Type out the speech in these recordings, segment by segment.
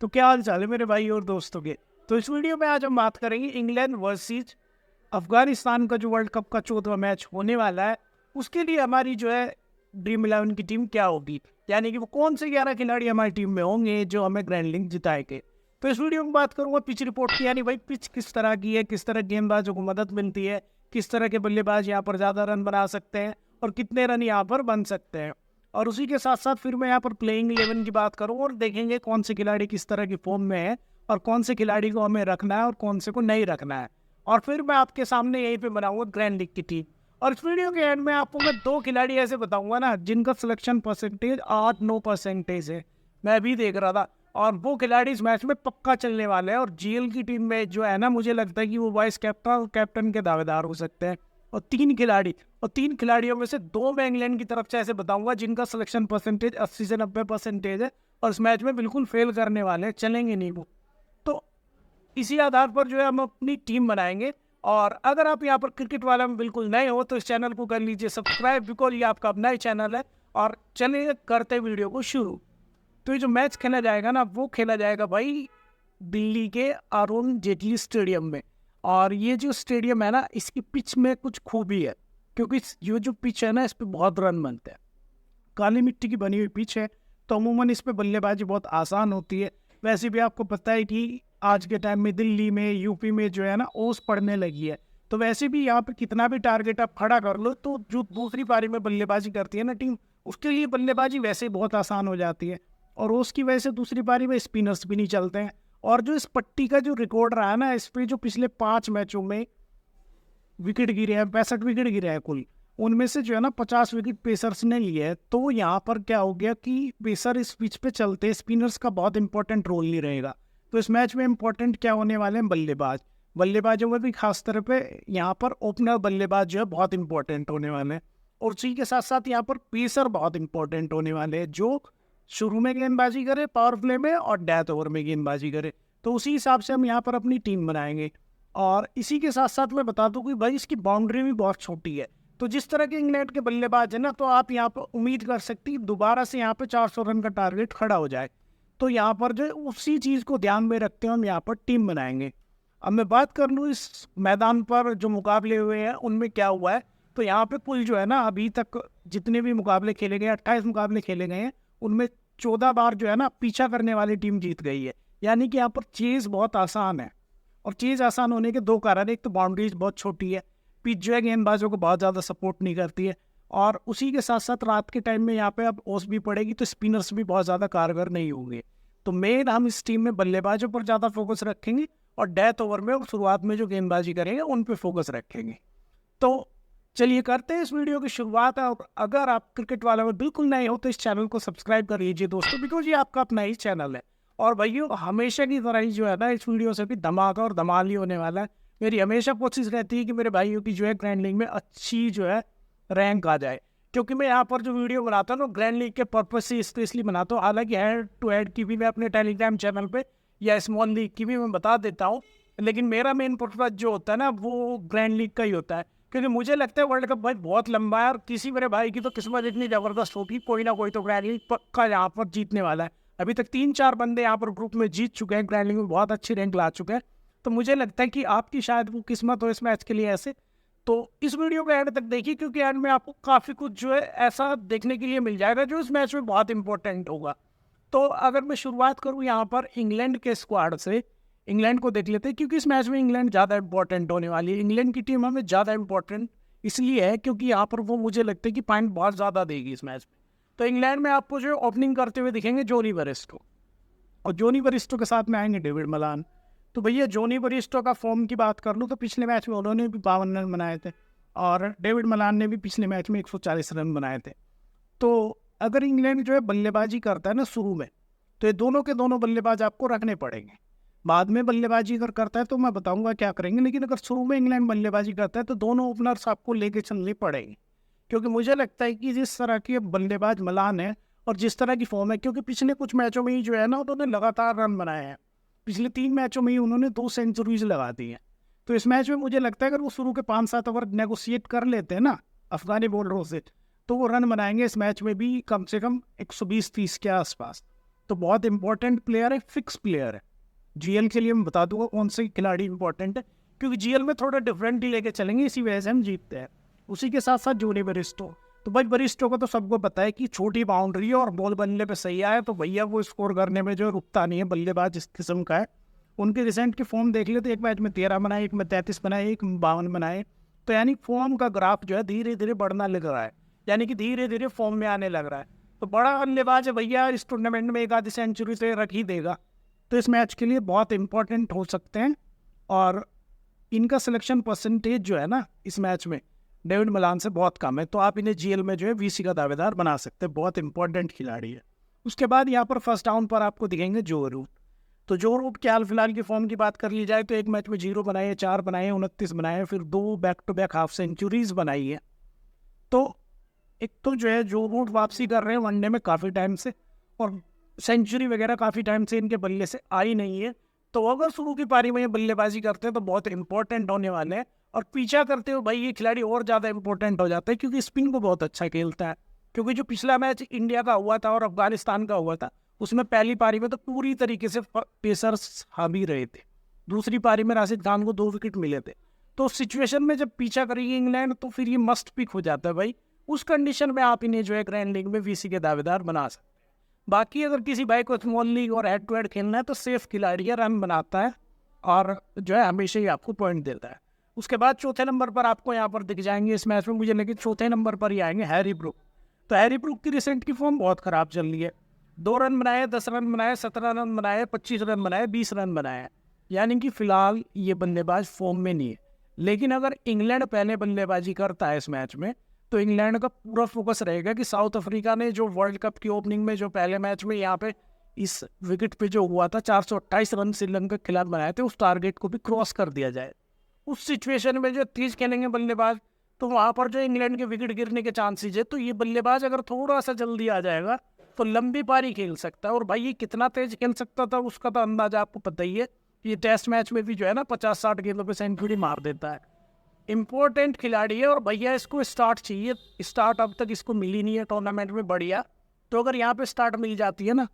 तो क्या हाल चाल है मेरे भाई और दोस्तों के। तो इस वीडियो में आज हम बात करेंगे इंग्लैंड वर्सेस अफगानिस्तान का जो वर्ल्ड कप का 14वां मैच होने वाला है, उसके लिए हमारी जो है ड्रीम 11 की टीम क्या होगी, यानी कि वो कौन से 11 खिलाड़ी हमारी टीम में होंगे जो हमें ग्रैंड लीग जिताएंगे। तो इस वीडियो में बात करूंगा पिच रिपोर्ट की, यानी भाई पिच किस तरह की है, किस तरह गेंदबाजों को मदद मिलती है, किस तरह के बल्लेबाज यहाँ पर ज़्यादा रन बना सकते हैं और कितने रन यहाँ पर बन सकते हैं। और उसी के साथ साथ फिर मैं यहाँ पर प्लेइंग 11 की बात करूँ और देखेंगे कौन से खिलाड़ी किस तरह की फॉर्म में है और कौन से खिलाड़ी को हमें रखना है और कौन से को नहीं रखना है। और फिर मैं आपके सामने यहीं पे बनाऊंगा ग्रैंड लीग की टीम। और इस वीडियो के एंड में आपको मैं 2 खिलाड़ी ऐसे बताऊंगा ना जिनका सिलेक्शन परसेंटेज 8-9% है, मैं भी देख रहा था, और वो खिलाड़ी इस मैच में पक्का चलने वाले हैं। और जीएल की टीम में जो है ना, मुझे लगता है कि वो वाइस कैप्टन और कैप्टन के दावेदार हो सकते हैं। और 3 खिलाड़ियों में से 2 मैं इंग्लैंड की तरफ से ऐसे बताऊंगा जिनका सिलेक्शन परसेंटेज 80 से 90% है और इस मैच में बिल्कुल फेल करने वाले हैं, चलेंगे नहीं वो। तो इसी आधार पर जो है हम अपनी टीम बनाएंगे। और अगर आप यहाँ पर क्रिकेट वाला में बिल्कुल नए हो तो इस चैनल को कर लीजिए सब्सक्राइब, बिकॉज ये आपका अपना ही चैनल है। और चलिए करते वीडियो को शुरू। तो ये जो मैच खेला जाएगा ना, वो खेला जाएगा भाई दिल्ली के अरुण जेटली स्टेडियम में। और ये जो स्टेडियम है ना, इसकी पिच में कुछ खूबी है, क्योंकि ये जो पिच है ना, इस पर बहुत रन बनते हैं। काली मिट्टी की बनी हुई पिच है, तो अमूमन इस पर बल्लेबाजी बहुत आसान होती है। वैसे भी आपको पता है कि आज के टाइम में दिल्ली में, यूपी में जो है ना, ओस पड़ने लगी है। तो वैसे भी यहाँ पे कितना भी टारगेट आप खड़ा कर लो, तो जो दूसरी पारी में बल्लेबाजी करती है ना टीम, उसके लिए बल्लेबाजी वैसे ही बहुत आसान हो जाती है। और ओस की वजह से दूसरी पारी में स्पिनर्स भी नहीं चलते हैं। और जो इस पट्टी का जो रिकॉर्ड रहा है ना, इस पे जो पिछले 5 मैचों में विकेट गिरे हैं, 65 विकेट गिरे हैं कुल, उनमें से जो है ना 50 विकेट पेसर्स ने लिए है। तो यहाँ पर क्या हो गया कि पेसर इस पिच पे चलते, स्पिनर्स का बहुत इंपॉर्टेंट रोल नहीं रहेगा। तो इस मैच में इंपॉर्टेंट क्या होने वाले हैं, बल्लेबाजों में भी खास तौर पे यहाँ पर ओपनर बल्लेबाज जो है बहुत इंपॉर्टेंट होने वाले हैं। और उसी के साथ साथ यहाँ पर पेसर बहुत इंपॉर्टेंट होने वाले हैं, जो शुरू में गेंदबाजी करे पावर प्ले में और डेथ ओवर में गेंदबाजी करे। तो उसी हिसाब से हम यहाँ पर अपनी टीम बनाएंगे। और इसी के साथ साथ मैं बता दूं कि भाई इसकी बाउंड्री भी बहुत छोटी है। तो जिस तरह के इंग्लैंड के बल्लेबाज है ना, तो आप यहाँ पर उम्मीद कर सकती है दोबारा से यहाँ पे 400 रन का टारगेट खड़ा हो जाए। तो यहाँ पर जो उसी चीज़ को ध्यान में रखते हुए हम यहाँ पर टीम बनाएंगे। अब मैं बात कर लूँ इस मैदान पर जो मुकाबले हुए हैं उनमें क्या हुआ है। तो यहाँ पे कुल जो है ना, अभी तक जितने भी मुकाबले खेले गए, 28 मुकाबले खेले गए हैं, उनमें 14 बार जो है ना पीछा करने वाली टीम जीत गई है। यानी कि यहाँ पर चेज बहुत आसान है। और चीज़ आसान होने के 2 कारण, एक तो बाउंड्रीज बहुत छोटी है, पिच जो है गेंदबाजों को बहुत ज़्यादा सपोर्ट नहीं करती है, और उसी के साथ साथ रात के टाइम में यहाँ पे अब ओस भी पड़ेगी, तो स्पिनर्स भी बहुत ज़्यादा कारगर नहीं होंगे। तो मेन हम इस टीम में बल्लेबाजों पर ज़्यादा फोकस रखेंगे और डेथ ओवर में और शुरुआत में जो गेंदबाजी करेंगे उन पर फोकस रखेंगे। तो चलिए करते हैं इस वीडियो की शुरुआत। और अगर आप क्रिकेट वाले में बिल्कुल नए हो तो इस चैनल को सब्सक्राइब कर लीजिए दोस्तों, बिकॉज ये आपका अपना ही चैनल है। और भाइयों, हमेशा की तरह ही जो है ना, इस वीडियो से भी धमाका और धमाल ही होने वाला है। मेरी हमेशा कोशिश रहती है कि मेरे भाइयों की जो है ग्रैंड लीग में अच्छी जो है रैंक आ जाए, क्योंकि मैं यहाँ पर जो वीडियो बनाता हूँ ना, ग्रैंड लीग के पर्पज से स्पेशली बनाता हूँ। हालांकि हेड टू हेड की भी मैं अपने टेलीग्राम चैनल पे या स्मॉल लीग की भी मैं बता देता हूँ, लेकिन मेरा मेन पर्पज जो होता है ना, वो ग्रैंड लीग का ही होता है। क्योंकि मुझे लगता है वर्ल्ड कप भाई बहुत लंबा है, और किसी मेरे भाई की तो किस्मत इतनी ज़बरदस्त होगी, कोई ना कोई तो ग्रैंड लीग पक्का यहाँ पर जीतने वाला है। अभी तक 3-4 बंदे यहाँ पर ग्रुप में जीत चुके हैं, ग्रैंड लीग में बहुत अच्छी रैंक ला चुके हैं। तो मुझे लगता है कि आपकी शायद वो किस्मत हो इस मैच के लिए ऐसे। तो इस वीडियो को एंड तक देखिए, क्योंकि एंड में आपको काफ़ी कुछ जो है ऐसा देखने के लिए मिल जाएगा जो इस मैच में बहुत इंपॉर्टेंट होगा। तो अगर मैं शुरुआत करूँ यहाँ पर इंग्लैंड के स्क्वाड से, इंग्लैंड को देख लेते हैं, क्योंकि इस मैच में इंग्लैंड ज़्यादा इंपॉर्टेंट होने वाली है। इंग्लैंड की टीम हमें ज़्यादा इंपॉर्टेंट इसलिए है क्योंकि यहाँ पर वो मुझे लगता है कि पॉइंट बहुत ज़्यादा देगी इस मैच में। तो इंग्लैंड में आपको जो ओपनिंग करते हुए दिखेंगे जोनी बरिस्टो, और जोनी बरिस्टो के साथ में आएंगे डेविड मलान। तो भैया जोनी बरिस्टो का फॉर्म की बात कर लूँ तो पिछले मैच में उन्होंने भी 52 रन बनाए थे, और डेविड मलान ने भी पिछले मैच में 140 रन बनाए थे। तो अगर इंग्लैंड जो है बल्लेबाजी करता है ना शुरू में, तो ये दोनों के दोनों बल्लेबाज आपको रखने पड़ेंगे। बाद में बल्लेबाजी अगर करता है तो मैं बताऊंगा क्या करेंगे, लेकिन अगर शुरू में इंग्लैंड बल्लेबाजी करता है तो दोनों ओपनर्स आपको लेके चलने पड़ेंगे। क्योंकि मुझे लगता है कि जिस तरह के बल्लेबाज मलान है और जिस तरह की फॉर्म है, क्योंकि पिछले कुछ मैचों में ही जो है ना उन्होंने लगातार रन बनाए हैं, पिछले 3 मैचों में ही उन्होंने 2 सेंचुरीज लगा दी हैं। तो इस मैच में मुझे लगता है अगर वो शुरू के 5-7 ओवर नेगोशिएट कर लेते हैं ना अफगानी बॉलरों से, तो वो रन बनाएंगे इस मैच में भी कम से कम 120-30 के आसपास। तो बहुत इंपॉर्टेंट प्लेयर है, फिक्स प्लेयर है। जीएल के लिए मैं बता दूंगा कौन से खिलाड़ी इंपॉर्टेंट है, क्योंकि जीएल में थोड़ा डिफरेंट ही लेके चलेंगे, इसी वजह से हम जीतते हैं। उसी के साथ साथ जोनी बरिस्टो, तो भाई बरिस्टो को तो सबको पता है कि छोटी बाउंड्री है और बॉल बनने पे सही आया तो भैया वो स्कोर करने में जो रुकता नहीं है, बल्लेबाज इस किस्म का है। उनके रिसेंट की फॉर्म देख ले तो एक मैच में 13 बनाए, एक में 33 बनाए, एक में 52 बनाए। तो यानी फॉर्म का ग्राफ जो है धीरे धीरे बढ़ना लग रहा है, यानी कि धीरे धीरे फॉर्म में आने लग रहा है। तो बड़ा बल्लेबाज है भैया, इस टूर्नामेंट में एक आधी सेंचुरी से रख ही देगा। तो इस मैच के लिए बहुत इंपॉर्टेंट हो सकते हैं। और इनका सिलेक्शन परसेंटेज जो है ना इस मैच में डेविड मलान से बहुत कम है, तो आप इन्हें जीएल में जो है वीसी का दावेदार बना सकते हैं। बहुत इंपॉर्टेंट खिलाड़ी है। उसके बाद यहाँ पर फर्स्ट डाउन पर आपको दिखेंगे जो रूट। तो जो रूट के हाल फिलहाल की फॉर्म की बात कर ली जाए तो एक मैच में 0 बनाए, 4 बनाए, 29 बनाए, फिर 2 back to back half centuries बनाई है। तो एक तो जो है जो रूट वापसी कर रहे हैं वनडे में काफ़ी टाइम से, और सेंचुरी वगैरह काफ़ी टाइम से इनके बल्ले से आई नहीं है। तो अगर शुरू की पारी में ये बल्लेबाजी करते हैं तो बहुत इंपॉर्टेंट होने वाले हैं। और पीछा करते हुए भाई ये खिलाड़ी और ज़्यादा इंपॉर्टेंट हो जाता है, क्योंकि स्पिन को बहुत अच्छा खेलता है। क्योंकि जो पिछला मैच इंडिया का हुआ था और अफगानिस्तान का हुआ था, उसमें पहली पारी में तो पूरी तरीके से पेसर्स हावी रहे थे। दूसरी पारी में राशिद खान को 2 विकेट मिले थे। तो सिचुएशन में जब पीछा करेगी इंग्लैंड तो फिर ये मस्ट पिक हो जाता है भाई। उस कंडीशन में आप इन्हें जो है ग्रैंड लीग में वीसी के दावेदार बना सकते हैं। बाकी अगर किसी भाई को स्मॉल लीग और हेड टू हेड खेलना है तो सेफ खिलाड़ी है, रन बनाता है और जो है हमेशा ही आपको पॉइंट देता है। उसके बाद चौथे नंबर पर आपको यहाँ पर दिख जाएंगे इस मैच में, मुझे लेकिन चौथे नंबर पर ही आएंगे हैरी ब्रूक। तो हैरी ब्रूक की रिसेंट की फॉर्म बहुत ख़राब चल रही है। 2 रन बनाए, 10 रन बनाए, 17 रन बनाए, 25 रन बनाए, 20 रन बनाए, यानी कि फिलहाल ये बल्लेबाज फॉर्म में नहीं है। लेकिन अगर इंग्लैंड पहले बल्लेबाजी करता है इस मैच में तो इंग्लैंड का पूरा फोकस रहेगा कि साउथ अफ्रीका ने जो वर्ल्ड कप की ओपनिंग में जो पहले मैच में यहाँ पे इस विकेट पे जो हुआ था 428 रन श्रीलंका के खिलाफ बनाए थे, उस टारगेट को भी क्रॉस कर दिया जाए। उस सिचुएशन में जो तेज खेलेंगे बल्लेबाज तो वहाँ पर जो इंग्लैंड के विकेट गिरने के चांसेस है, तो ये बल्लेबाज अगर थोड़ा सा जल्दी आ जाएगा तो लंबी पारी खेल सकता है। और भाई ये कितना तेज खेल सकता था उसका तो अंदाजा आपको पता ही है। ये टेस्ट मैच में भी जो है ना 50-60 गेंदों पे सेंचुरी मार देता है। इम्पोर्टेंट खिलाड़ी है और भैया इसको स्टार्ट चाहिए। स्टार्ट अब तक इसको मिली नहीं है टूर्नामेंट में बढ़िया। तो अगर यहाँ पे स्टार्ट मिल जाती है ना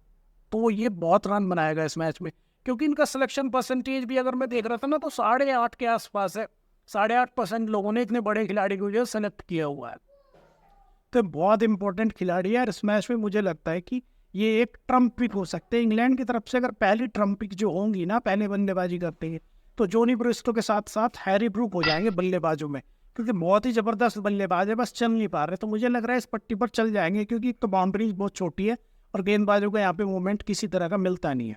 तो ये बहुत रन बनाएगा इस मैच में, क्योंकि इनका सिलेक्शन परसेंटेज भी अगर मैं देख रहा था ना तो 8.5 के आसपास है। 8.5% लोगों ने इतने बड़े खिलाड़ी को जो सेलेक्ट किया हुआ है। तो बहुत इंपॉर्टेंट खिलाड़ी है। इस मैच में मुझे लगता है कि ये एक ट्रम्प पिक हो सकते हैं इंग्लैंड की तरफ से। अगर पहली ट्रम्प पिक जो होंगी ना पहले बल्लेबाजी करते हैं तो जोनी ब्रिस्टो के साथ साथ हैरी ब्रूक हो जाएंगे बल्लेबाजों में, क्योंकि बहुत ही ज़बरदस्त बल्लेबाज है, बस चल नहीं पा रहे। तो मुझे लग रहा है इस पट्टी पर चल जाएंगे, क्योंकि एक तो बाउंड्रीज बहुत छोटी है और गेंदबाजों को यहाँ पे मूवमेंट किसी तरह का मिलता नहीं है।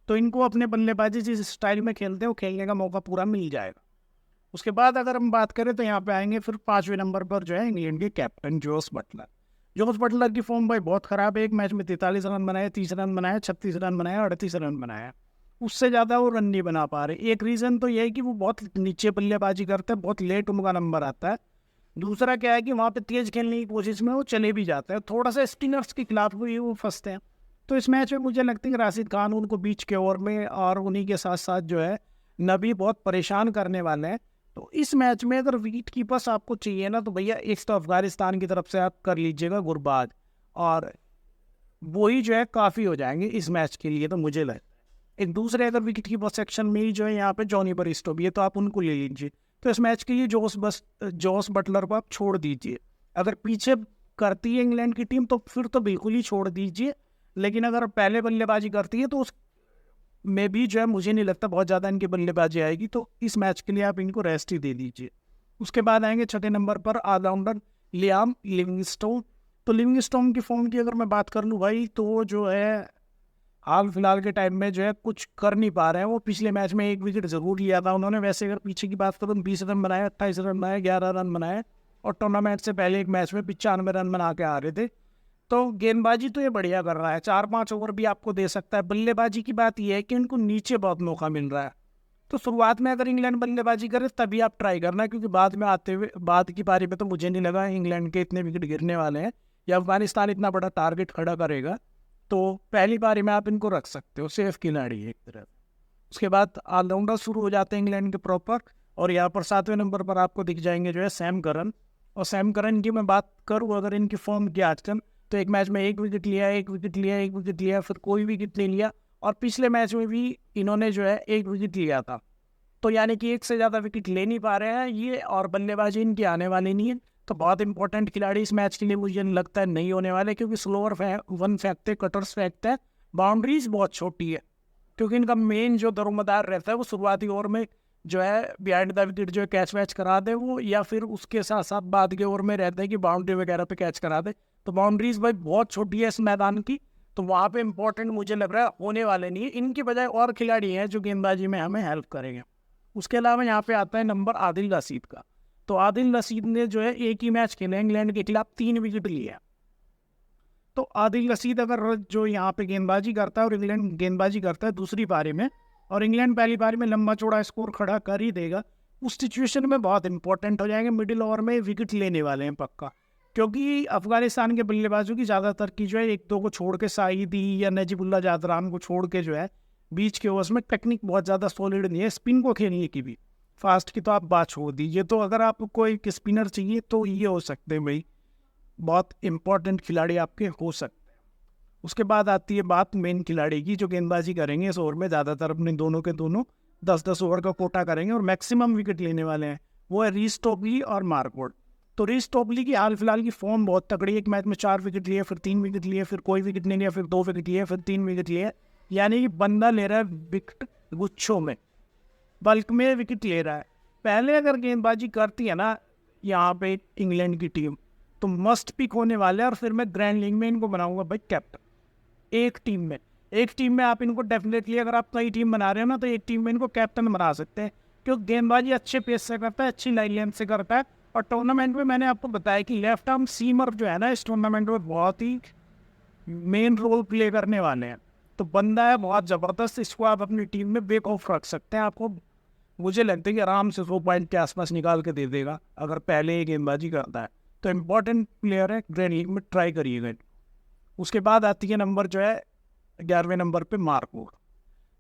तो इनको अपने बल्लेबाजी जिस स्टाइल में खेलते हैं वो खेलने का मौका पूरा मिल जाएगा। उसके बाद अगर हम बात करें तो यहाँ पे आएंगे फिर 5वें नंबर पर जो है इंग्लैंड के captain Jos Buttler. Jos Buttler की फॉर्म भाई बहुत ख़राब है। एक मैच में 43 रन बनाए, 30 रन बनाए, 36 रन बनाए, 38 रन बनाया, उससे ज़्यादा वो रन नहीं बना पा रहे। एक रीज़न तो ये है कि वो बहुत नीचे बल्लेबाजी करते हैं, बहुत लेट उनका नंबर आता है। दूसरा क्या है कि वहाँ पे तेज़ खेलने की कोशिश में वो चले भी जाते हैं, थोड़ा सा स्पिनर्स के खिलाफ भी वो फंसते हैं। तो इस मैच में मुझे लगता है कि राशिद खान उनको बीच के ओवर में और उन्हीं के साथ साथ जो है नबी बहुत परेशान करने वाले हैं। तो इस मैच में अगर विकेट कीपर्स आपको चाहिए ना तो भैया एक तो अफगानिस्तान की तरफ से आप कर लीजिएगा गुरबाज, और वही जो है काफ़ी हो जाएंगे इस मैच के लिए। तो मुझे लगता है एक दूसरे अगर विकेट कीपर सेक्शन में ही जो है यहाँ पे जॉनी बरिस्टो भी है, तो आप उनको ले लीजिए। तो इस मैच के लिए जोस बटलर को आप छोड़ दीजिए। अगर पीछे करती है इंग्लैंड की टीम तो फिर तो बिल्कुल ही छोड़ दीजिए, लेकिन अगर पहले बल्लेबाजी करती है तो उस में भी जो है मुझे नहीं लगता बहुत ज़्यादा इनकी बल्लेबाजी आएगी। तो इस मैच के लिए आप इनको रेस्ट ही दे दीजिए। उसके बाद आएंगे 6ठे नंबर पर ऑलराउंडर लियाम लिविंगस्टोन। तो लिविंगस्टोन की फॉर्म की अगर मैं बात कर लूँ भाई तो जो है हाल फिलहाल के टाइम में जो है कुछ कर नहीं पा रहे हैं। वो पिछले मैच में 1 विकेट ज़रूर लिया था उन्होंने। वैसे अगर पीछे की बात करूँ 20 रन बनाए, 28 रन बनाए, 11 रन बनाए, और टूर्नामेंट से पहले एक मैच में 95 रन बना के आ रहे थे। तो गेंदबाजी तो ये बढ़िया कर रहा है, 4-5 ओवर भी आपको दे सकता है। बल्लेबाजी की बात यह है कि उनको नीचे बहुत मौका मिल रहा है। तो शुरुआत में अगर इंग्लैंड बल्लेबाजी करे तभी आप ट्राई करना, क्योंकि बाद में आते हुए बाद की पारी में तो मुझे नहीं लगा इंग्लैंड के इतने विकेट गिरने वाले हैं या अफगानिस्तान इतना बड़ा टारगेट खड़ा करेगा। तो पहली पारी में आप इनको रख सकते हो, सेफ खिलाड़ी है एक तरह। उसके बाद ऑलराउंडर शुरू हो जाते हैं इंग्लैंड के प्रॉपर, और यहाँ पर 7वें नंबर पर आपको दिख जाएंगे जो है सैम करन। और सैम करन की मैं बात करूँ अगर इनकी फॉर्म की आजकल तो एक मैच में 1 विकेट लिया, 1 विकेट लिया, 1 विकेट लिया, फिर कोई विकेट नहीं लिया, और पिछले मैच में भी इन्होंने जो है 1 विकेट लिया था। तो यानी कि एक से ज़्यादा विकेट ले नहीं पा रहे हैं ये, और बल्लेबाजी इनकी आने वाली नहीं है। तो बहुत इंपॉर्टेंट खिलाड़ी इस मैच के लिए मुझे लगता है नहीं होने वाले, क्योंकि स्लोअर वन फेंकते, कटर्स फेंकते हैं, बाउंड्रीज बहुत छोटी है, क्योंकि इनका मेन जो दरोमदार रहता है वो शुरुआती ओवर में जो है बिहाइंड द विकेट जो है कैच वैच करा दे वो, या फिर उसके साथ साथ बाद के ओवर में रहता है कि बाउंड्री वगैरह पे कैच करा दे। तो बाउंड्रीज भाई बहुत छोटी है इस मैदान की, तो वहाँ पे इंपॉर्टेंट मुझे लग रहा है होने वाले नहीं है। इनकी बजाय और खिलाड़ी हैं जो गेंदबाजी में हमें हेल्प करेंगे। उसके अलावा यहाँ पे आता है नंबर आदिल रशीद का। तो आदिल रशीद ने जो है एक ही मैच खेले इंग्लैंड के खिलाफ, 3 विकेट लिए। तो आदिल रशीद अगर जो यहाँ पे गेंदबाजी करता है और इंग्लैंड गेंदबाजी करता है दूसरी पारी में, और इंग्लैंड पहली पारी में लंबा चौड़ा स्कोर खड़ा कर ही देगा, उस सिचुएशन में बहुत इंपॉर्टेंट हो जाएंगे। मिडिल ओवर में विकेट लेने वाले हैं पक्का, क्योंकि अफगानिस्तान के बल्लेबाजों की ज़्यादातर की जो है 1-2 को छोड़ के, साईदी या नजीबुल्ला जादरान को छोड़ के जो है बीच के ओवर्स में टेक्निक बहुत ज़्यादा सॉलिड नहीं है स्पिन को खेलने की भी। फास्ट की तो आप बात छोड़ दीजिए, तो अगर आपको कोई स्पिनर चाहिए तो ये हो सकते हैं भाई, बहुत इंपॉर्टेंट खिलाड़ी आपके हो सकते हैं। उसके बाद आती है बात मेन खिलाड़ी की जो गेंदबाजी करेंगे इस ओवर में, ज़्यादातर अपने दोनों के दोनों 10-10 ओवर का कोटा करेंगे और मैक्सिमम विकेट लेने वाले हैं, वो है रीस टोपली और मार्क वुड। तो रीस टोपली की हाल फिलहाल की फॉर्म बहुत तगड़ी है। एक मैच में 4 विकेट लिए, फिर 3 विकेट लिए, फिर कोई विकेट नहीं लिया, फिर 2 विकेट लिए, फिर 3 विकेट लिए, यानी कि बंदा ले रहा है विकेट गुच्छों में, बल्क में विकेट ले रहा है। पहले अगर गेंदबाजी करती है ना यहाँ पे इंग्लैंड की टीम, तो मस्ट पिक होने वाले हैं, और फिर मैं ग्रैंड लीग में इनको बनाऊंगा भाई कैप्टन। एक टीम में आप इनको डेफिनेटली, अगर आप कई टीम बना रहे हो ना, तो एक टीम में इनको कैप्टन बना सकते हैं, क्योंकि गेंदबाजी अच्छे पेस से करता है, अच्छी लाइन लेंथ से करता है। और टूर्नामेंट में मैंने आपको बताया कि लेफ्ट आर्म सीमर जो है ना इस टूर्नामेंट में बहुत ही मेन रोल प्ले करने वाले हैं। तो बंदा है बहुत ज़बरदस्त, इसको आप अपनी टीम में बेक ऑफ रख सकते हैं। आपको मुझे लगता है कि आराम से 100 पॉइंट के आसपास निकाल के दे देगा अगर पहले ही गेंदबाजी करता है। तो इम्पॉर्टेंट प्लेयर है, ग्रैंड लीग में ट्राई करिएगा। उसके बाद आती है नंबर जो है 11वें नंबर पे मार्क वुड।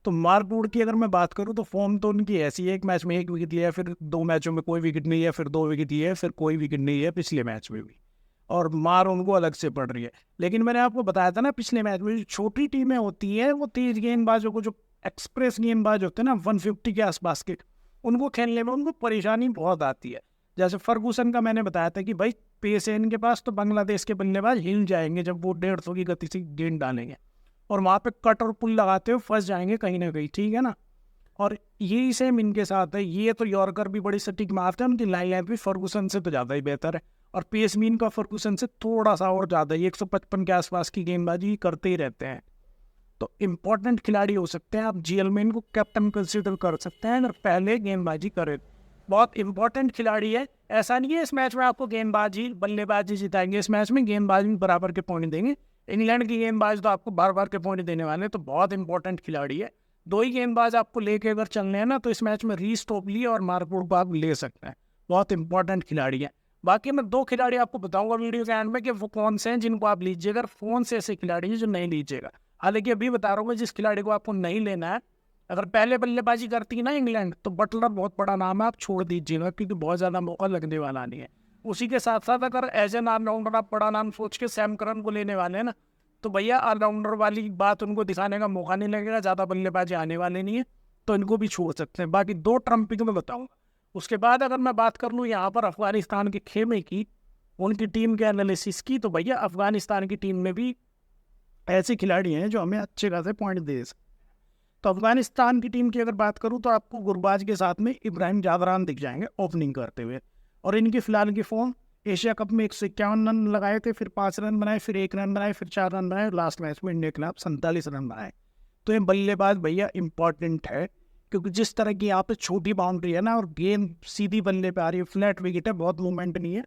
तो मार्क वुड की अगर मैं बात करूँ तो फॉर्म तो उनकी ऐसी है, एक मैच में 1 विकेट लिया, फिर 2 मैचों में कोई विकेट नहीं है, फिर 2 विकेट लिए, फिर कोई विकेट नहीं है पिछले मैच में भी, और मार उनको अलग से पड़ रही है। लेकिन मैंने आपको बताया था ना पिछले मैच में जो छोटी टीमें होती हैं वो तेज गेंदबाजों को, जो एक्सप्रेस गेंदबाज होते हैं ना 150 के आसपास के, उनको खेलने में उनको परेशानी बहुत आती है। जैसे फर्गूसन का मैंने बताया था कि भाई पेस है इनके पास, तो बांग्लादेश के बल्लेबाज हिल जाएंगे जब वो 150 की गति से गेंद डालेंगे, और वहाँ पे कट और पुल लगाते हुए फंस जाएंगे कहीं ना कहीं, ठीक है ना। और यही सेम इनके साथ है, ये तो यॉर्कर भी बड़ी सटीक मारते हैं, उनकी लाइन लाइन भी फर्गूसन से तो ज़्यादा ही बेहतर है, और पेस भी इनका फर्गूसन से थोड़ा सा और ज़्यादा ही, 155 के आसपास की गेंदबाजी करते ही रहते हैं। तो इम्पोर्टेंट खिलाड़ी हो सकते हैं, आप जीएल में इनको कैप्टन कंसिडर कर सकते हैं अगर पहले गेंदबाजी करें। बहुत इंपॉर्टेंट खिलाड़ी है, ऐसा नहीं है इस मैच में आपको गेंदबाजी बल्लेबाजी जिताएंगे, इस मैच में गेंदबाजी बराबर के पॉइंट देंगे। इंग्लैंड की गेंदबाज तो आपको बार बार के पॉइंट देने वाले हैं, तो बहुत इंपॉर्टेंट खिलाड़ी है। 2 ही गेंदबाज आपको लेके अगर चलने हैं ना, तो इस मैच में रीस टोपली और मार्क वुड को आप ले सकते हैं, बहुत इंपॉर्टेंट खिलाड़ी है। बाकी मैं 2 खिलाड़ी आपको बताऊंगा वीडियो के एंड में कि वो कौन से हैं जिनको आप लीजिएगा, और कौन से ऐसे खिलाड़ी हैं जो नहीं लीजिएगा। हालांकि अभी बता रहा हूँ जिस खिलाड़ी को आपको नहीं लेना है, अगर पहले बल्लेबाजी करती है ना इंग्लैंड, तो बटलर बहुत बड़ा नाम है, आप छोड़ दीजिएगा, क्योंकि बहुत ज़्यादा मौका लगने वाला नहीं है। उसी के साथ साथ अगर एज एन ऑलराउंडर आप बड़ा नाम सोच के सैम करन को लेने वाले हैं ना, तो भैया ऑलराउंडर वाली बात उनको दिखाने का मौका नहीं लगेगा, ज़्यादा बल्लेबाजी आने वाले नहीं है, तो इनको भी छोड़ सकते हैं। बाकी 2 ट्रम्प पिक में बताऊँगा। उसके बाद अगर मैं बात कर लूँ यहाँ पर अफगानिस्तान के खेमे की, उनकी टीम के एनालिसिस की, तो भैया अफगानिस्तान की टीम में भी ऐसे खिलाड़ी हैं जो हमें अच्छे खासे पॉइंट दे सकते हैं। तो अफगानिस्तान की टीम की अगर बात करूं तो आपको गुरबाज के साथ में इब्राहिम जादरान दिख जाएंगे ओपनिंग करते हुए, और इनकी फिलहाल की फॉर्म एशिया कप में 151 रन लगाए थे, फिर 5 रन बनाए, फिर 1 रन बनाए, फिर 4 रन बनाए, लास्ट मैच में इंडिया के खिलाफ 47 रन बनाए। तो ये बल्लेबाज भैया इंपॉर्टेंट है, क्योंकि जिस तरह की यहाँ पे छोटी बाउंड्री है ना, और गेंद सीधी बल्ले पे आ रही है, फ्लैट विकेट है, बहुत मूवमेंट नहीं है,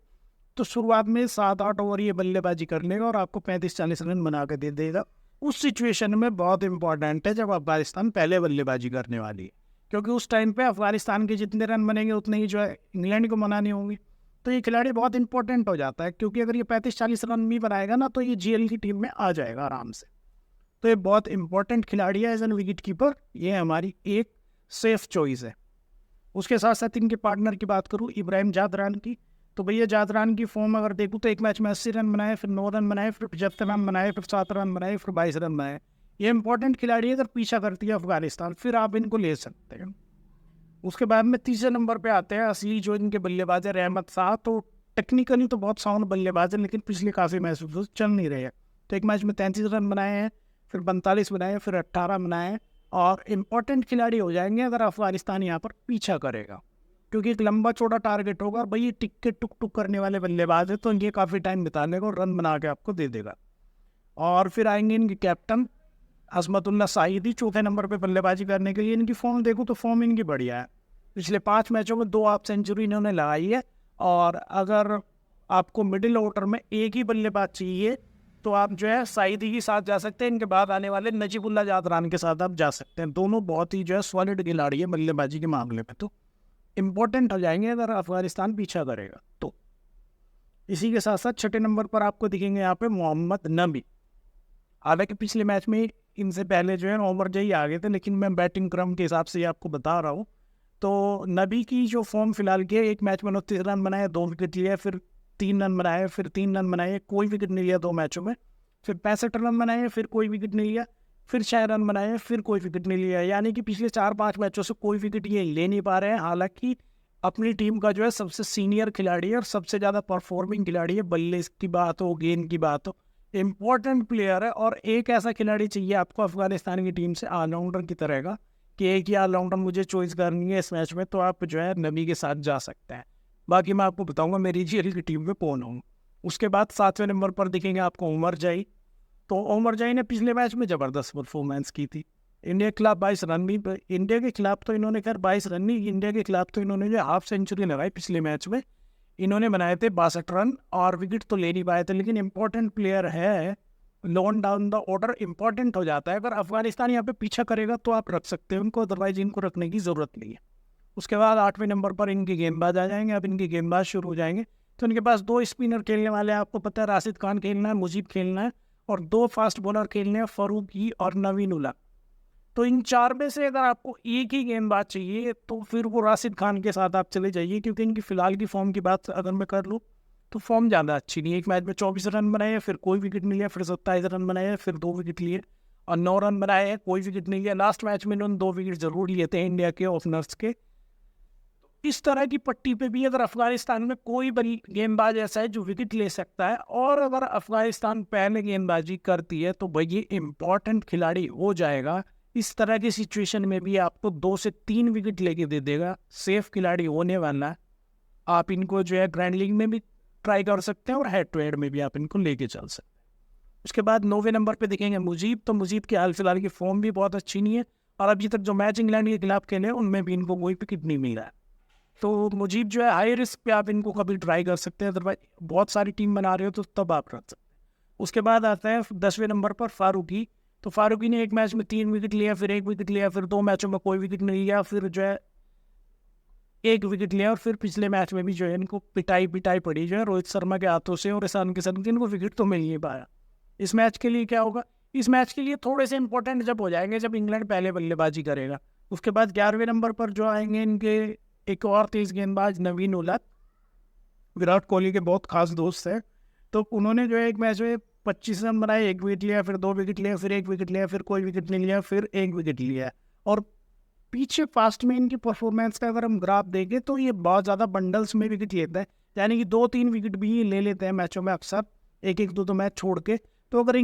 तो शुरुआत में 7-8 ओवर ये बल्लेबाजी कर लेगा और आपको 35-40 रन बना के दे देगा। उस सिचुएशन में बहुत इंपॉर्टेंट है जब अफगानिस्तान पहले बल्लेबाजी करने वाली है, क्योंकि उस टाइम पे अफगानिस्तान के जितने रन बनेंगे उतने ही जो है इंग्लैंड को बनाने होंगे। तो ये खिलाड़ी बहुत इंपॉर्टेंट हो जाता है, क्योंकि अगर ये 35-40 रन भी बनाएगा ना, तो ये जीएल की टीम में आ जाएगा आराम से। तो ये बहुत इंपॉर्टेंट खिलाड़ी है एज एन विकेट कीपर, ये हमारी एक सेफ चॉइस है। उसके साथ साथ इनके पार्टनर की बात करूँ इब्राहिम जादरान की, तो भैया जादरान की फॉर्म अगर देखूँ तो एक मैच में 80 रन बनाए, फिर 9 रन बनाए, फिर 75 रन बनाए, फिर 7 रन बनाए, फिर 22 रन बनाए। ये इंपॉर्टेंट खिलाड़ी है, अगर पीछा करती है अफगानिस्तान फिर आप इनको ले सकते हैं। उसके बाद में तीसरे नंबर पे आते हैं असली जो इनके बल्लेबाज है रहमत शाह। तो टेक्निकली तो बहुत साउंड बल्लेबाज है, लेकिन पिछले काफ़ी मैच चल नहीं रहे हैं। तो एक मैच में 33 रन बनाए हैं, फिर 45 बनाए, फिर 18 बनाए, और इम्पोर्टेंट खिलाड़ी हो जाएंगे अगर अफगानिस्तान यहाँ पर पीछा करेगा, क्योंकि एक लंबा चौड़ा टारगेट होगा। भाई ये टिक के टुक टुक करने वाले बल्लेबाज है, तो ये काफ़ी टाइम बिता लेगा और रन बना के आपको दे देगा। और फिर आएंगे इनके कैप्टन अजमतुल्ला साहिदी चौथे नंबर पे बल्लेबाजी करने के लिए। इनकी फॉर्म देखो तो फॉर्म इनकी बढ़िया है, पिछले 5 मैचों में 2 हाफ सेंचुरी इन्होंने लगाई है। और अगर आपको मिडिल ऑर्डर में एक ही बल्लेबाज चाहिए तो आप जो है साइदी के साथ जा सकते हैं, इनके बाद आने वाले नजीबुल्ला जादरान के साथ आप जा सकते हैं। दोनों बहुत ही जो है सॉलिड खिलाड़ी है बल्लेबाजी के मामले में, तो इम्पोर्टेंट हो जाएंगे अगर अफगानिस्तान पीछा करेगा तो। इसी के साथ साथ छठे नंबर पर आपको दिखेंगे यहाँ पे मोहम्मद नबी। हालांकि पिछले मैच में इनसे पहले जो है ओमर जई आ गए थे, लेकिन मैं बैटिंग क्रम के हिसाब से आपको बता रहा हूँ। तो नबी की जो फॉर्म फिलहाल की है, एक मैच में 29 रन बनाए, 2 विकेट लिए, फिर 3 रन बनाए, फिर 3 रन बनाए, कोई विकेट नहीं लिया 2 मैचों में, फिर 65 रन बनाए, फिर कोई विकेट नहीं लिया, फिर 6 रन बनाए, फिर कोई विकेट नहीं लिया। यानी कि पिछले 4-5 मैचों से कोई विकेट ये ले नहीं पा रहे हैं। हालांकि अपनी टीम का जो है सबसे सीनियर खिलाड़ी है और सबसे ज़्यादा परफॉर्मिंग खिलाड़ी है, बल्ले की बात हो, गेंद की बात हो, इम्पोर्टेंट प्लेयर है। और एक ऐसा खिलाड़ी चाहिए आपको अफगानिस्तान की टीम से ऑलराउंडर की तरह का, कि एक ही ऑलराउंडर मुझे चॉइस करनी है इस मैच में, तो आप जो है नबी के साथ जा सकते हैं। बाकी मैं आपको बताऊंगा मेरी जीएल की टीम में कौन हूँ। उसके बाद 7वें नंबर पर दिखेंगे आपको उमर जाई। तो उमर जाई ने पिछले मैच में ज़बरदस्त परफॉर्मेंस की थी। इंडिया के खिलाफ 22 रन भी, इंडिया के खिलाफ तो इन्होंने खैर 22 रन नहीं, इंडिया के खिलाफ तो इन्होंने जो हाफ सेंचुरी लगाई पिछले मैच में, इन्होंने बनाए थे 62 रन, और विकेट तो ले नहीं पाए थे। लेकिन इंपॉर्टेंट प्लेयर है, loan down the order important हो जाता है। अगर अफगानिस्तान यहाँ पे पीछा करेगा तो आप रख सकते हैं उनको, अदरवाइज इनको रखने की ज़रूरत नहीं है। उसके बाद 8वें नंबर पर इनके गेंदबाज आ जाएंगे। अब इनके गेंदबाज शुरू हो जाएंगे, तो इनके पास 2 स्पिनर खेलने वाले हैं, आपको पता है राशिद खान खेलना है, मुजीब खेलना है, और 2 फास्ट बॉलर खेलने हैं, फरूकी और नवीन उल्ला। तो इन 4 में से अगर आपको एक ही गेंदबाज चाहिए तो फिर वो राशिद खान के साथ आप चले जाइए, क्योंकि इनकी फिलहाल की फॉर्म की बात अगर मैं कर लूँ तो फॉर्म ज़्यादा अच्छी नहीं है। एक मैच में 24 रन बनाए, फिर कोई विकेट नहीं लिया, फिर 27 रन बनाए, फिर 2 विकेट लिए, और 9 रन बनाए, कोई विकेट नहीं लिया। लास्ट मैच में इन्होंने 2 विकेट जरूर लिए थे इंडिया के ओपनर्स के। इस तरह की पट्टी पे भी अगर अफगानिस्तान में कोई बड़ी गेंदबाज ऐसा है जो विकेट ले सकता है, और अगर अफगानिस्तान पहले गेंदबाजी करती है तो भाई ये इम्पॉर्टेंट खिलाड़ी हो जाएगा। इस तरह की सिचुएशन में भी आपको 2 से 3 विकेट लेके दे देगा, सेफ खिलाड़ी होने वाला है। आप इनको जो है ग्रैंड लीग में भी ट्राई कर सकते हैं और हेड टू हेड में भी आप इनको लेके चल सकते हैं। उसके बाद 9वें नंबर पे दिखेंगे मुजीब। तो मुजीब की हाल फिलहाल की फॉर्म भी बहुत अच्छी नहीं है, और अभी तक जो मैच इंग्लैंड के खिलाफ खेले उनमें भी इनको कोई विकेट नहीं मिल रहा है। तो मुजीब जो है हाई रिस्क पे आप इनको कभी ट्राई कर सकते हैं, अदरवाइज बहुत सारी टीम बना रहे हो तो तब आप रख सकते हैं। उसके बाद आता है 10वें नंबर पर फारूकी। तो फारूकी ने एक मैच में 3 विकेट लिया, फिर 1 विकेट लिया, फिर 2 मैचों में कोई विकेट नहीं लिया, फिर जो है 1 विकेट लिया, और फिर पिछले मैच में भी जो है इनको पिटाई पड़ी जो है रोहित शर्मा के हाथों से और ईशान किशन के, इनको विकेट तो मिल नहीं पाया। इस मैच के लिए क्या होगा, इस मैच के लिए थोड़े से इंपॉर्टेंट जब हो जाएंगे जब इंग्लैंड पहले बल्लेबाजी करेगा। उसके बाद 11वें नंबर पर जो आएंगे इनके एक और तेज गेंदबाज नवीन उल्ला, विराट कोहली के बहुत खास दोस्त है। तो उन्होंने जो है एक मैच में 25 रन बनाए, 1 विकेट लिया, फिर 2 विकेट लिया, फिर 1 विकेट लिया, फिर कोई विकेट नहीं लिया, फिर 1 विकेट लिया। और पीछे फास्ट में इनकी परफॉर्मेंस का अगर हम ग्राफ देखें तो ये बहुत ज़्यादा बंडल्स में विकेट लेता है, यानी कि 2-3 विकेट भी ले लेते हैं मैचों में अक्सर, 1-1, 2-2 मैच छोड़ के। तो अगर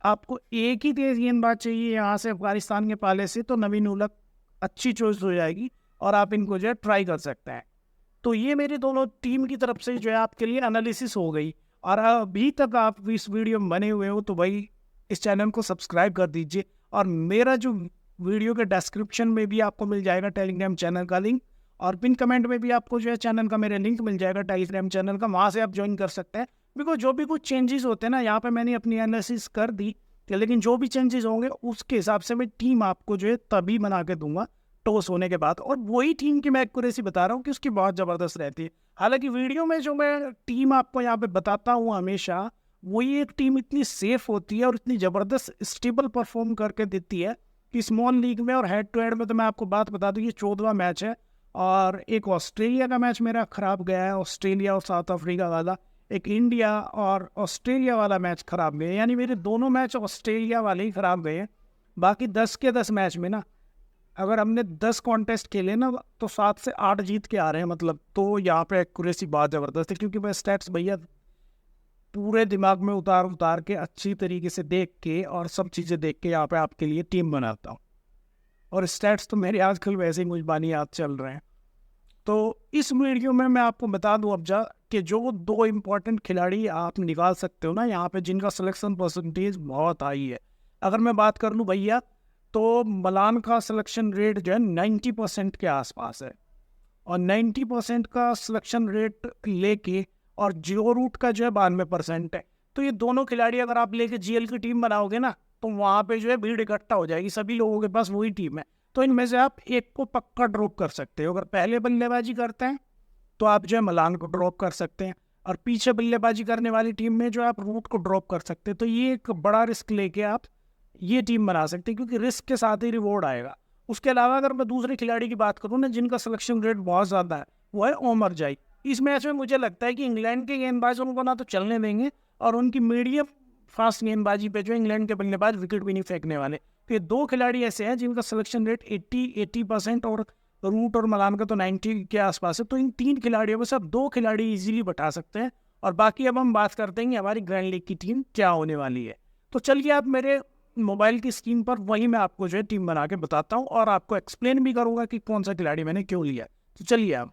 आपको एक ही तेज गेंदबाज चाहिए यहाँ से अफगानिस्तान के पाले से, तो नवीन उल्ला अच्छी चॉइस हो जाएगी और आप इनको जो है ट्राई कर सकते हैं। तो ये मेरी दोनों टीम की तरफ से जो है आपके लिए एनालिसिस हो गई। और अभी तक आप इस वीडियो में बने हुए हो तो भाई इस चैनल को सब्सक्राइब कर दीजिए, और मेरा जो वीडियो के डिस्क्रिप्शन में भी आपको मिल जाएगा टेलीग्राम चैनल का लिंक, और पिन कमेंट में भी आपको जो है चैनल का मेरा लिंक मिल जाएगा टेलीग्राम चैनल का, वहाँ से आप ज्वाइन कर सकते हैं। बिकॉज जो भी कुछ चेंजेस होते हैं ना, यहाँ पे मैंने अपनी एनालिसिस कर दी, लेकिन जो भी चेंजेस होंगे उसके हिसाब से मैं टीम आपको जो है तभी बना के दूंगा टॉस होने के बाद, और वही टीम की मैं एक्यूरेसी बता रहा हूँ कि उसकी बहुत ज़बरदस्त रहती है। हालांकि वीडियो में जो मैं टीम आपको यहाँ पे बताता हूँ हमेशा, वही एक टीम इतनी सेफ होती है और इतनी ज़बरदस्त स्टेबल परफॉर्म करके देती है कि स्मॉल लीग में और हेड टू हेड में, तो मैं आपको बात बता दूँ ये 14वां मैच है और एक ऑस्ट्रेलिया का मैच मेरा ख़राब गया है, ऑस्ट्रेलिया और साउथ अफ्रीका वाला। एक इंडिया और ऑस्ट्रेलिया वाला मैच ख़राब गए, यानी मेरे दोनों मैच ऑस्ट्रेलिया वाले ही ख़राब गए हैं। बाकी 10 के 10 मैच में ना, अगर हमने 10 कॉन्टेस्ट खेले ना तो 7 से 8 जीत के आ रहे हैं, मतलब तो यहाँ पे एक्यूरेसी बहुत ज़बरदस्त है, क्योंकि मैं स्टैट्स भैया पूरे दिमाग में उतार उतार के अच्छी तरीके से देख के और सब चीज़ें देख के यहाँ पे आपके लिए टीम बनाता हूँ। और स्टैट्स तो मेरे आजकल वैसे ही मुझबानी याद चल रहे हैं। तो इस वीडियो में मैं आपको बता दूं अब कि जो 2 इम्पॉर्टेंट खिलाड़ी आप निकाल सकते हो ना यहाँ पे, जिनका सिलेक्शन परसेंटेज बहुत हाई है। अगर मैं बात कर लूँ भैया, तो मलान का सिलेक्शन रेट जो है 90% के आसपास है, और 90% का सिलेक्शन रेट लेके और जो रूट का जो है 92% है। तो ये दोनों खिलाड़ी अगर आप लेके जीएल की टीम बनाओगे ना, तो वहाँ पे जो है भीड़ इकट्ठा हो जाएगी, सभी लोगों के पास वही टीम है। तो इनमें से आप एक को पक्का ड्रॉप कर सकते हो। अगर पहले बल्लेबाजी करते हैं तो आप जो है मलान को ड्रॉप कर सकते हैं, और पीछे बल्लेबाजी करने वाली टीम में जो आप रूट को ड्रॉप कर सकते हैं। तो ये एक बड़ा रिस्क लेके आप ये टीम बना सकते हैं, क्योंकि रिस्क के साथ ही रिवॉर्ड आएगा। उसके अलावा अगर मैं दूसरे खिलाड़ी की बात करूँ ना, जिनका सिलेक्शन रेट बहुत ज़्यादा है, वो है ओमर जाई। इस मैच में मुझे लगता है कि इंग्लैंड के गेंदबाज उनको ना तो चलने देंगे, और उनकी मीडियम फास्ट गेंदबाजी पे जो इंग्लैंड के बल्लेबाज विकेट भी नहीं फेंकने वाले। तो ये 2 खिलाड़ी ऐसे हैं जिनका सिलेक्शन रेट 80% और रूट और मलान का तो 90 के आसपास है। तो इन 3 खिलाड़ियों में से अब 2 खिलाड़ी इजीली बैठा सकते हैं। और बाकी अब हम बात करते हैं कि हमारी ग्रैंड लीग की टीम क्या होने वाली है। तो चलिए आप मेरे मोबाइल की स्क्रीन पर वही मैं आपको जो है टीम बना के बताता हूँ, और आपको एक्सप्लेन भी करूँगा कि कौन सा खिलाड़ी मैंने क्यों लिया। तो चलिए आप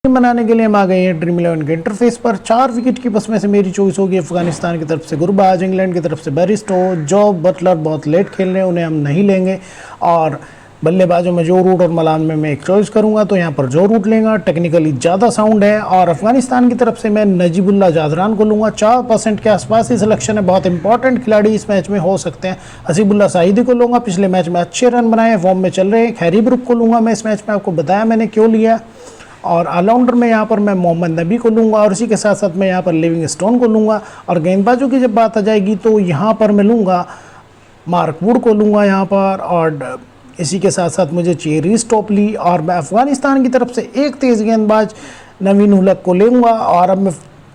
टीम बनाने के लिए हम आ गए हैं ड्रीम 11 के इंटरफेस पर। 4 विकेट की बस में से मेरी चॉइस होगी अफगानिस्तान की तरफ से गुरबाज, इंग्लैंड की तरफ से बेरिस्टो। जो बटलर बहुत लेट खेल रहे हैं, उन्हें हम नहीं लेंगे। और बल्लेबाजों में जो रूट और मलान में मैं एक चॉइस करूंगा, तो यहाँ पर जो रूट लेगा टेक्निकली ज़्यादा साउंड है। और अफगानिस्तान की तरफ से मैं नजीबुल्ला जादरान को लूँगा। 4% के आसपास ही सिलेक्शन है, बहुत इंपॉर्टेंट खिलाड़ी इस मैच में हो सकते हैं। हसीबुल्ला साहिदी को लूँगा, पिछले मैच में अच्छे रन बनाए, फॉर्म में चल रहे हैं। खैरी ब्रुक को लूँगा मैं इस मैच में, आपको बताया मैंने क्यों लिया। और ऑलराउंडर में यहाँ पर मैं मोहम्मद नबी को लूँगा, और इसी के साथ साथ मैं यहाँ पर लिविंगस्टोन को लूँगा। और गेंदबाजों की जब बात आ जाएगी तो यहाँ पर मैं लूँगा मार्क वुड को लूँगा यहाँ पर। और इसी के साथ साथ मुझे चेरी स्टोपली, और मैं अफ़गानिस्तान की तरफ से एक तेज़ गेंदबाज नवीन उलक को लूँगा। और अब मैं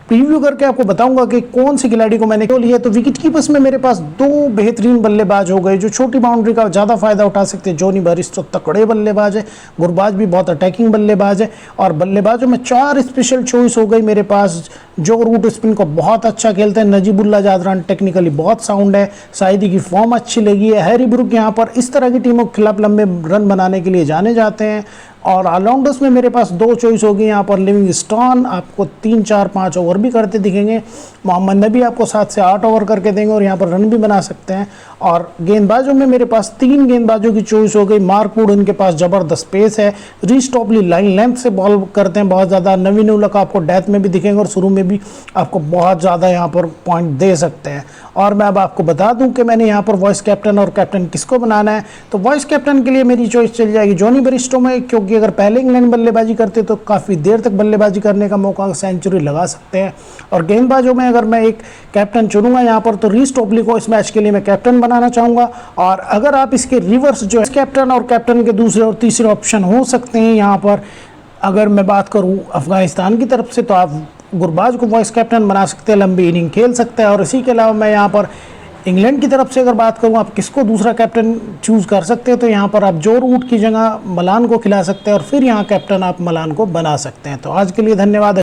प्रीव्यू करके आपको बताऊंगा कि कौन सी खिलाड़ी को मैंने क्यों लिया। तो विकेट कीपर्स में मेरे पास 2 बेहतरीन बल्लेबाज हो गए जो छोटी बाउंड्री का ज़्यादा फायदा उठा सकते हैं। जॉनी बेरिस्टो तकड़े बल्लेबाज है, गुरबाज भी बहुत अटैकिंग बल्लेबाज है। और बल्लेबाजों में 4 स्पेशल चॉइस हो गई मेरे पास, जो रूट स्पिन को बहुत अच्छा खेलते हैं। नजीबुल्ला जादरान टेक्निकली बहुत साउंड है, साइदी की फॉर्म अच्छी लगी है। हैरी ब्रुक यहाँ पर इस तरह की टीमों के खिलाफ लंबे रन बनाने के लिए जाने जाते हैं। और ऑलराउंडर्स में मेरे पास 2 चॉइस होगी यहाँ पर। लिविंगस्टोन आपको 3, 4, 5 ओवर भी करते दिखेंगे। मोहम्मद नबी आपको 7 से 8 ओवर करके देंगे और यहाँ पर रन भी बना सकते हैं। और गेंदबाजों में मेरे पास 3 गेंदबाजों की चॉइस हो गई। मार्क वुड, उनके पास ज़बरदस्त पेस है। रीस टॉपली लाइन लेंथ से बॉल करते हैं बहुत ज़्यादा। नवीन उलक आपको डेथ में भी दिखेंगे और शुरू में भी आपको बहुत ज़्यादा यहाँ पर पॉइंट दे सकते हैं। और मैं अब आपको बता दूं कि मैंने यहाँ पर वॉइस कैप्टन और कैप्टन किसको बनाना है। तो वॉइस कैप्टन के लिए मेरी चॉइस चल जाएगी जॉनी बेरिस्टो में, क्योंकि अगर पहले इंग्लैंड बल्लेबाजी करते तो काफ़ी देर तक बल्लेबाजी करने का मौका, सेंचुरी लगा सकते हैं। और गेंदबाजों में अगर मैं एक कैप्टन चुनूंगा यहाँ पर, तो रीस टॉपली को इस मैच के लिए मैं कैप्टन बनाना चाहूँगा। और अगर आप इसके रिवर्स जो है कैप्टन और कैप्टन के दूसरे और तीसरे ऑप्शन हो सकते हैं यहाँ पर। अगर मैं बात करूँ अफगानिस्तान की तरफ से, तो आप गुरबाज को वॉइस कैप्टन बना सकते हैं, लंबी इनिंग खेल सकते हैं। और इसी के अलावा मैं यहाँ पर इंग्लैंड की तरफ से अगर बात करूँ, आप किसको दूसरा कैप्टन चूज़ कर सकते हैं, तो यहाँ पर आप जो रूट की जगह मलान को खिला सकते हैं और फिर यहाँ कैप्टन आप मलान को बना सकते हैं। तो आज के लिए धन्यवाद।